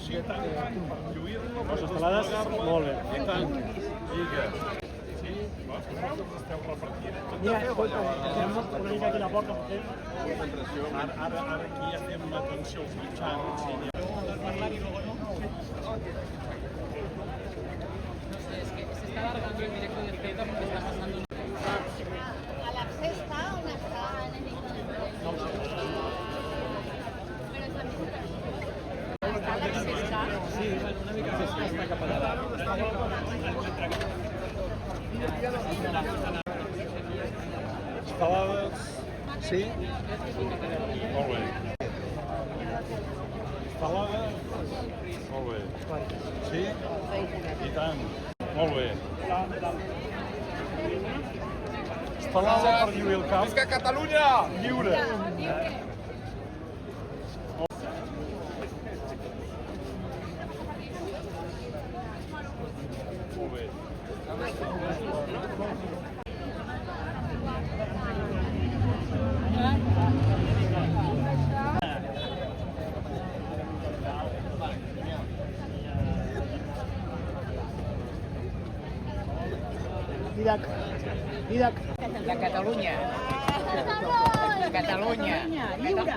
Sí, tant. Lluir-lo... Les estelades, molt bé. I tant. Lliga. Sí? Esteu repartint. Mira, escolta, una mica aquí a la porta. Ara aquí ja fem atenció als mitjans. Es que se está alargando el directo del Z porque está pasando. ¿A la sexta o no está en el no sé. Pero es la misma. ¿Está a la sexta? Sí, una mica més està cap allà. Estelades. Sí? Molt bé. Estelades. Molt bé. Sí? I tant. Molt bé. Estelada per lluir el camp. Visca Catalunya! Lliure. Molt bé. Didac. Didac. La Catalunya. Catalunya. Lliure.